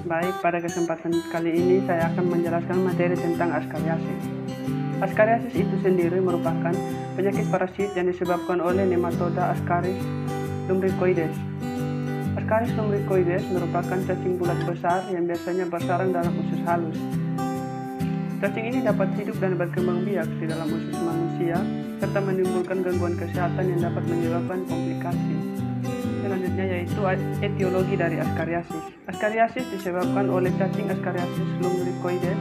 Baik, pada kesempatan kali ini saya akan menjelaskan materi tentang Ascariasis. Ascariasis itu sendiri merupakan penyakit parasit yang disebabkan oleh nematoda Ascaris lumbricoides. Ascaris lumbricoides merupakan cacing bulat besar yang biasanya bersarang dalam usus halus. Cacing ini dapat hidup dan berkembang biak di dalam usus manusia, serta menimbulkan gangguan kesehatan yang dapat menyebabkan komplikasi. Selanjutnya yaitu etiologi dari Ascariasis. Ascariasis disebabkan oleh cacing Ascariasis lumbricoides,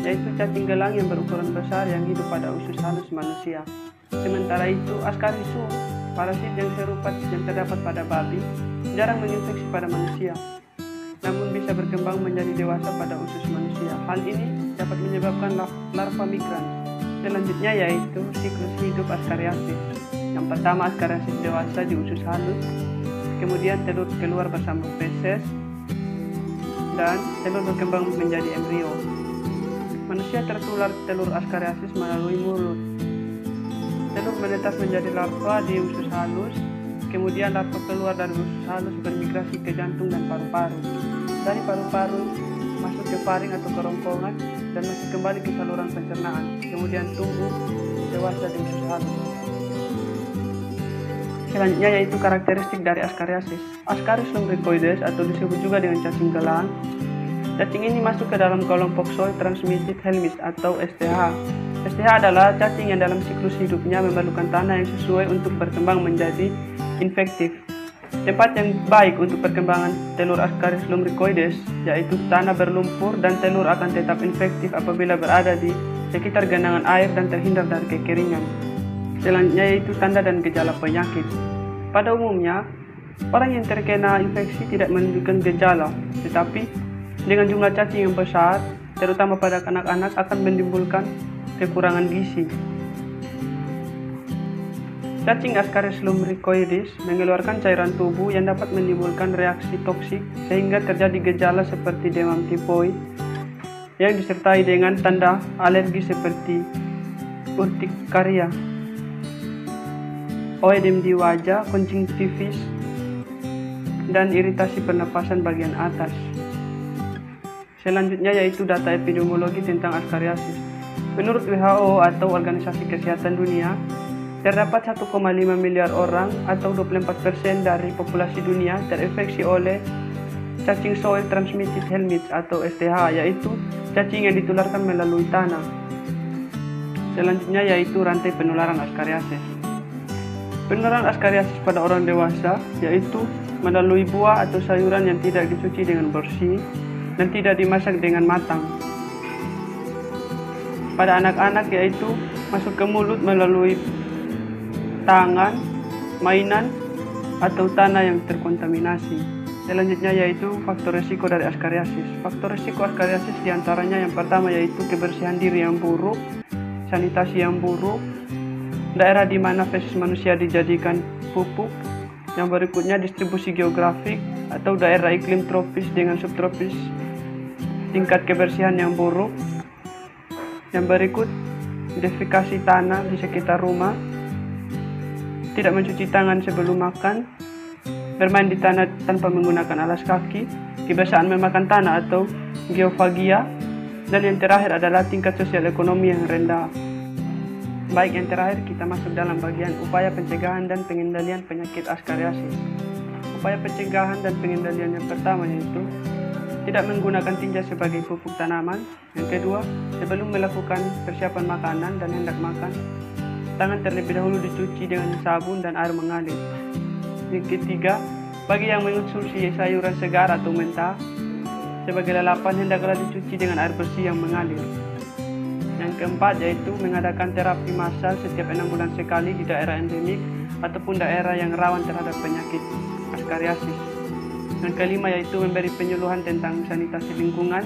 yaitu cacing gelang yang berukuran besar yang hidup pada usus halus manusia. Sementara itu, Ascarisum, parasit yang serupa yang terdapat pada babi, jarang menginfeksi pada manusia, namun bisa berkembang menjadi dewasa pada usus manusia. Hal ini dapat menyebabkan larva migran. Selanjutnya yaitu siklus hidup Ascariasis. Yang pertama, Ascariasis dewasa di usus halus, kemudian telur keluar bersama feses, dan telur berkembang menjadi embrio. Manusia tertular telur Ascariasis melalui mulut. Telur menetas menjadi larva di usus halus, kemudian larva keluar dari usus halus bermigrasi ke jantung dan paru-paru. Dari paru-paru masuk ke faring atau kerongkongan dan masuk kembali ke saluran pencernaan, kemudian tumbuh dewasa di usus halus. Selanjutnya yaitu karakteristik dari Ascariasis. Ascaris lumbricoides atau disebut juga dengan cacing gelang. Cacing ini masuk ke dalam kelompok soil transmitted helminths atau STH. STH adalah cacing yang dalam siklus hidupnya memerlukan tanah yang sesuai untuk berkembang menjadi infektif. Tempat yang baik untuk perkembangan telur Ascaris lumbricoides yaitu tanah berlumpur, dan telur akan tetap infektif apabila berada di sekitar genangan air dan terhindar dari kekeringan. Selanjutnya yaitu tanda dan gejala penyakit. Pada umumnya, orang yang terkena infeksi tidak menunjukkan gejala, tetapi dengan jumlah cacing yang besar, terutama pada anak-anak, akan menimbulkan kekurangan gizi. Cacing Ascaris lumbricoides mengeluarkan cairan tubuh yang dapat menimbulkan reaksi toksik sehingga terjadi gejala seperti demam tifoid yang disertai dengan tanda alergi seperti urtikaria, oedem di wajah, konjungtivitis, dan iritasi pernapasan bagian atas. Selanjutnya yaitu data epidemiologi tentang Ascariasis. Menurut WHO atau Organisasi Kesehatan Dunia, terdapat 1,5 miliar orang atau 24% dari populasi dunia terinfeksi oleh cacing soil transmitted helminths atau STH, yaitu cacing yang ditularkan melalui tanah. Selanjutnya yaitu rantai penularan Ascariasis. Penularan Ascariasis pada orang dewasa yaitu melalui buah atau sayuran yang tidak dicuci dengan bersih dan tidak dimasak dengan matang. Pada anak-anak yaitu masuk ke mulut melalui tangan, mainan, atau tanah yang terkontaminasi. Selanjutnya yaitu faktor risiko dari Ascariasis. Faktor risiko Ascariasis diantaranya yang pertama yaitu kebersihan diri yang buruk, sanitasi yang buruk, daerah di mana feses manusia dijadikan pupuk. Yang berikutnya distribusi geografik atau daerah iklim tropis dengan subtropis, tingkat kebersihan yang buruk. Yang berikut defekasi tanah di sekitar rumah, tidak mencuci tangan sebelum makan, bermain di tanah tanpa menggunakan alas kaki, kebiasaan memakan tanah atau geofagia, dan yang terakhir adalah tingkat sosial ekonomi yang rendah. Baik, yang terakhir kita masuk dalam bagian upaya pencegahan dan pengendalian penyakit Ascariasis. Upaya pencegahan dan pengendalian yang pertama yaitu tidak menggunakan tinja sebagai pupuk tanaman. Yang kedua, sebelum melakukan persiapan makanan dan hendak makan, tangan terlebih dahulu dicuci dengan sabun dan air mengalir. Yang ketiga, bagi yang mengonsumsi sayuran segar atau mentah, sebagai lalapan hendaklah dicuci dengan air bersih yang mengalir. Yang keempat yaitu mengadakan terapi massal setiap 6 bulan sekali di daerah endemik ataupun daerah yang rawan terhadap penyakit Ascariasis. Yang kelima yaitu memberi penyuluhan tentang sanitasi lingkungan.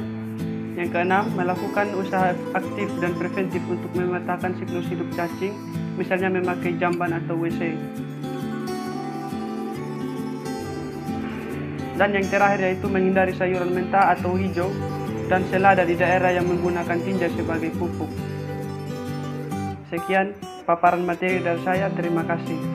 Yang keenam, melakukan usaha aktif dan preventif untuk memetakan siklus hidup cacing, misalnya memakai jamban atau WC. Dan yang terakhir yaitu menghindari sayuran mentah atau hijau dan selada di daerah yang menggunakan tinja sebagai pupuk. Sekian paparan materi dari saya, terima kasih.